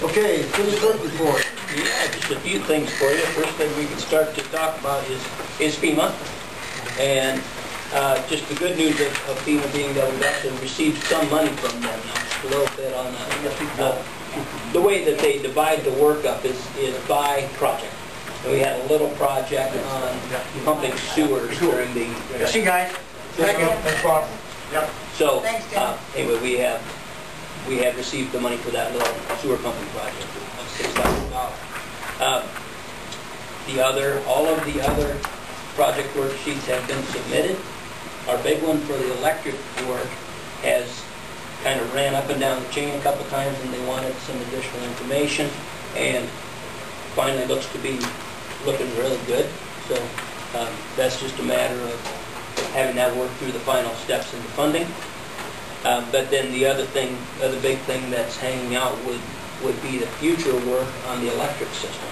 Okay, city clerk report. Yeah, just a few things for you. First thing we can start to talk about is FEMA. And just the good news of FEMA being that we've actually received some money from them. Now, just a little bit on the way that they divide the work up is by project. And we had a little project on pumping sewers during the... See you guys. Thank you. Thanks, Bob. Yep. So, anyway, we have received the money for that little sewer pumping project of $6,000. All of the other project worksheets have been submitted. Our big one for the electric work has kind of ran up and down the chain a couple times, and they wanted some additional information, and finally looks to be looking really good. So that's just a matter of having that work through the final steps in the funding. But then the other big thing that's hanging out would be the future work on the electric system.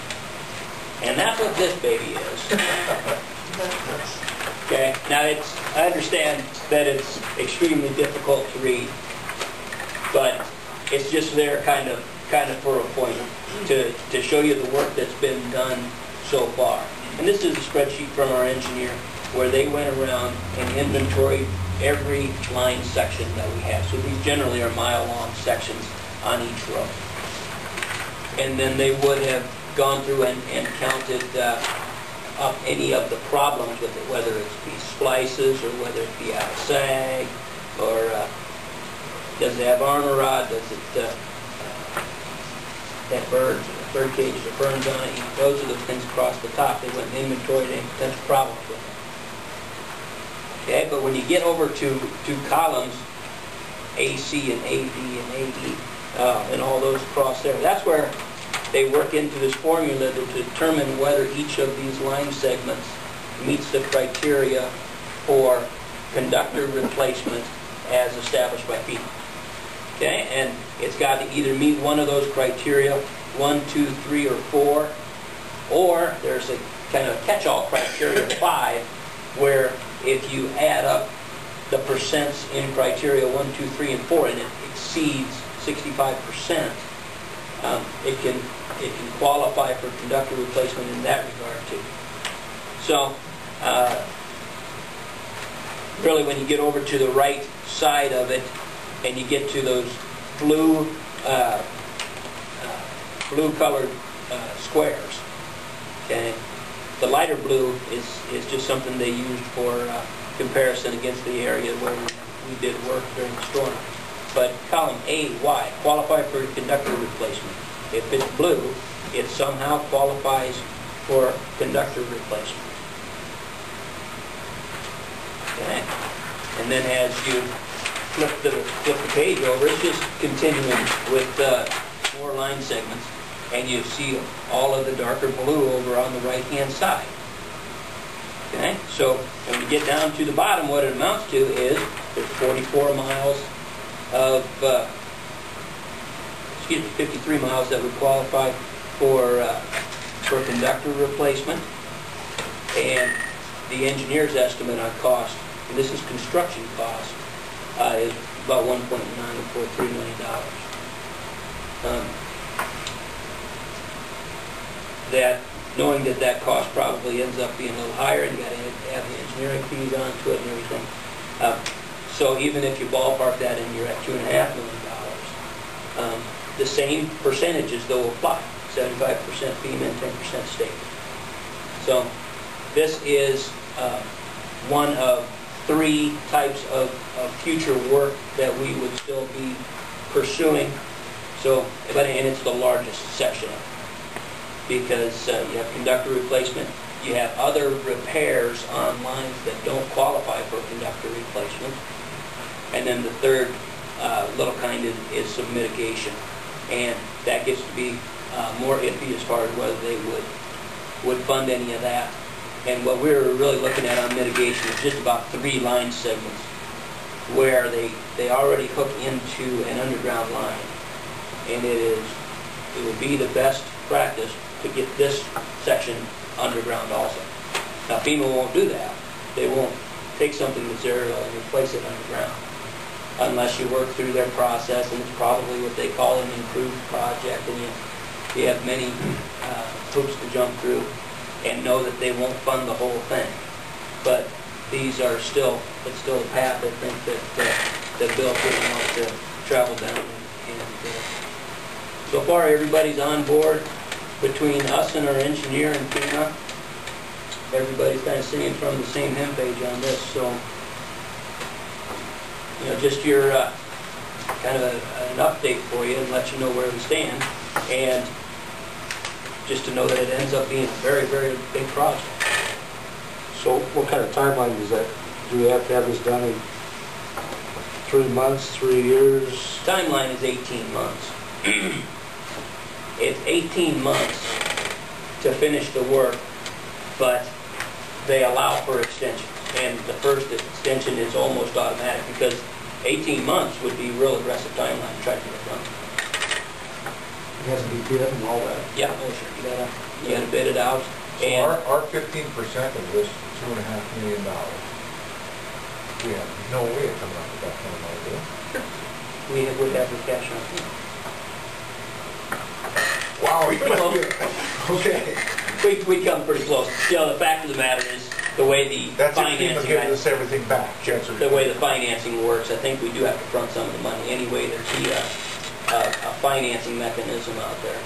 And that's what this baby is. Okay, now I understand that it's extremely difficult to read, but it's just there kind of for a point to show you the work that's been done so far. And this is a spreadsheet from our engineer where they went around and inventoried every line section that we have. So these generally are mile-long sections on each row. And then they would have gone through and counted up any of the problems with it, whether it be splices or whether it be out of sag, or does it have armor rod, does it have bird cages or burns on it. Those are the things across the top. They went and inventoried any potential problems with it. Okay, but when you get over to columns AC and AD and AE and all those across there, that's where they work into this formula to determine whether each of these line segments meets the criteria for conductor replacement as established by FEMA. Okay, and it's got to either meet one of those criteria, 1, 2, 3, or 4, or there's a kind of catch-all criteria 5, where if you add up the percents in criteria 1, 2, 3, and 4, and it exceeds 65%, it can qualify for conductor replacement in that regard too. So, really, when you get over to the right side of it, and you get to those blue-colored squares, okay. The lighter blue is just something they used for comparison against the area where we did work during the storm. But column A, Y, qualify for conductor replacement. If it's blue, it somehow qualifies for conductor replacement. Okay. And then as you flip the page over, it's just continuing with more line segments. And you see all of the darker blue over on the right-hand side. Okay, so when we get down to the bottom, what it amounts to is there's 44 miles of, 53 miles that would qualify for conductor replacement. And the engineer's estimate on cost, and this is construction cost, is about $1.943 million. That knowing that cost probably ends up being a little higher, and you got to add the engineering fees onto it and everything. So even if you ballpark that and you're at $2.5 million, the same percentages though apply: 75% FEMA and 10% state. So this is one of 3 types of future work that we would still be pursuing. So, and it's the largest section of it, because you have conductor replacement, you have other repairs on lines that don't qualify for conductor replacement, and then the third little kind is some mitigation, and that gets to be more iffy as far as whether they would fund any of that. And what we're really looking at on mitigation is just about 3 line segments where they already hook into an underground line, and it would be the best practice to get this section underground also. Now FEMA won't do that. They won't take something that's aerial and replace it underground. unless you work through their process, and it's probably what they call an improved project, and you have many hoops to jump through, and know that they won't fund the whole thing. But these are still, it's still a path, I think, that Bill really wants to travel down. And so far, everybody's on board between us and our engineer and FEMA. Everybody's kind of singing from the same hymn page on this. So, you know, just your kind of an update for you and let you know where we stand. And just to know that it ends up being a very, very big project. So what kind of timeline is that? Do we have to have this done in 3 months, 3 years? Timeline is 18 months. It's 18 months to finish the work, but they allow for extensions. And the first extension is almost automatic because 18 months would be a real aggressive timeline to try to get it done. It has to be bid and all that. Yeah, oh sure. You gotta bid it out. So And our 15% of this $2.5 million, we have no way of coming up with that kind of money, do we? we would have the cash on hand. Wow, okay. We come pretty close. You know, the fact of the matter is, the way the That's if FEMA financing, gives us everything back. the way the financing works, I think we do have to front some of the money anyway. There's a financing mechanism out there.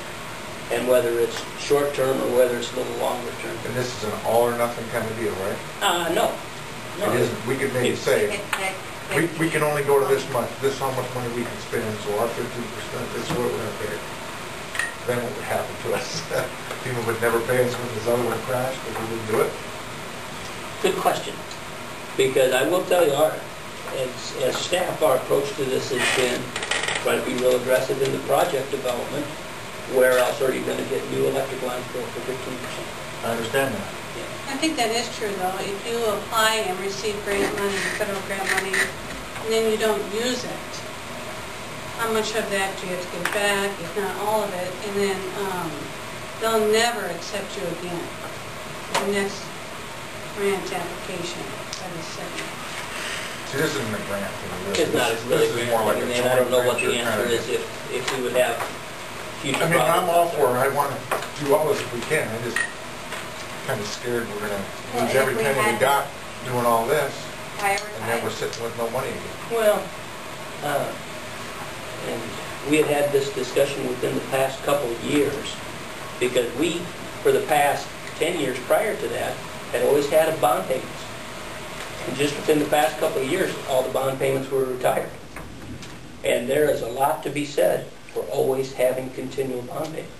And whether it's short-term or whether it's a little longer term. And this is an all or nothing kind of deal, right? No. It isn't. We could maybe say, we can only go to this much, this is how much money we can spend, so our 15%, this is what we're gonna pay. Then what would happen to us? FEMA would never pay us when this other one crashed, but we didn't do it. Good question. Because I will tell you, as staff, our approach to this has been try to be real aggressive in the project development. Where else are you going to get new electric lines built for 15%? I understand that. I think that is true, though. If you apply and receive grant money, federal grant money, and then you don't use it, how much of that do you have to give back, if not all of it, and then they'll never accept you again. The next grant application by the city. See, this isn't a grant thing, really. It's not really This is grant more like a thing, and I don't know what the joint venture answer kind is of- if we would have future I mean, I'm projects all out for there. it, I want to do all this if we can, I just kind of scared we're going to Well, lose if every we penny we had got doing all this, and then we're Prioritize. sitting with no money again. Well, and we had had this discussion within the past couple of years, because we, for the past 10 years prior to that, had always had a bond payments. And just within the past couple of years, all the bond payments were retired. And there is a lot to be said for always having continual bond payments,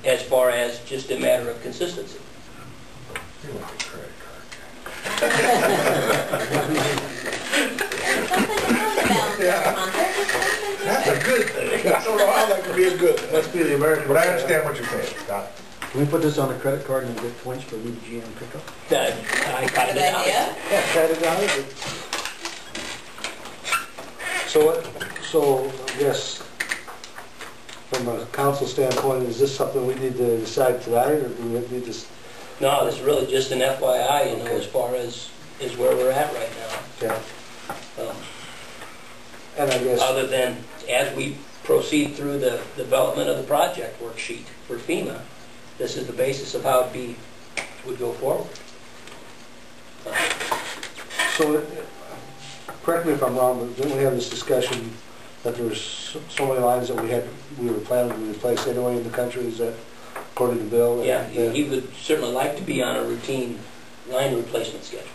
as far as just a matter of consistency. You're like a credit card. That's a good thing. I don't know how that could be a good thing. Let's be the American. But I understand what you're saying, Doc. Can we put this on a credit card and get points for new GM pickup? I kind of doubt it. Yeah, kind of got it. So I guess from a council standpoint, is this something we need to decide tonight, or do we need to? No, this is really just an FYI, you know, Okay. as far as where we're at right now. Yeah. Um, And I guess, Other than, as we proceed through the development of the project worksheet for FEMA, this is the basis of how it would go forward. so, correct me if I'm wrong, but didn't we have this discussion that there's so many lines that we were planning to replace anyway in the country? Is that according to Bill? Yeah, he would certainly like to be on a routine line replacement schedule.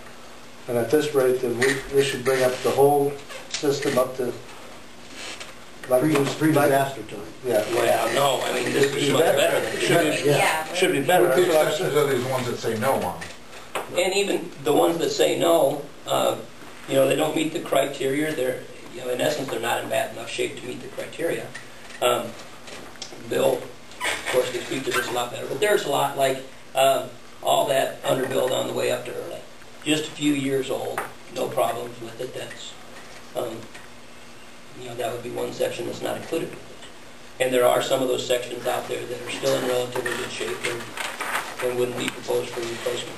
And at this rate, then we should bring up the whole system up to like Pre-disaster time. Yeah. Well, no, I mean, this is much better than it should be. Yeah. Should be better. With the That's what I'm exceptions saying. of these ones that say no on. And even the ones that say no, you know, they don't meet the criteria. They're, you know, in essence, they're not in bad enough shape to meet the criteria. Bill, of course, can speak to this a lot better, but there's a lot like all that underbuild on the way up to Early. Just a few years old, no problems with it. That's, you know, that would be one section that's not included with it. And there are some of those sections out there that are still in relatively good shape and wouldn't be proposed for replacement.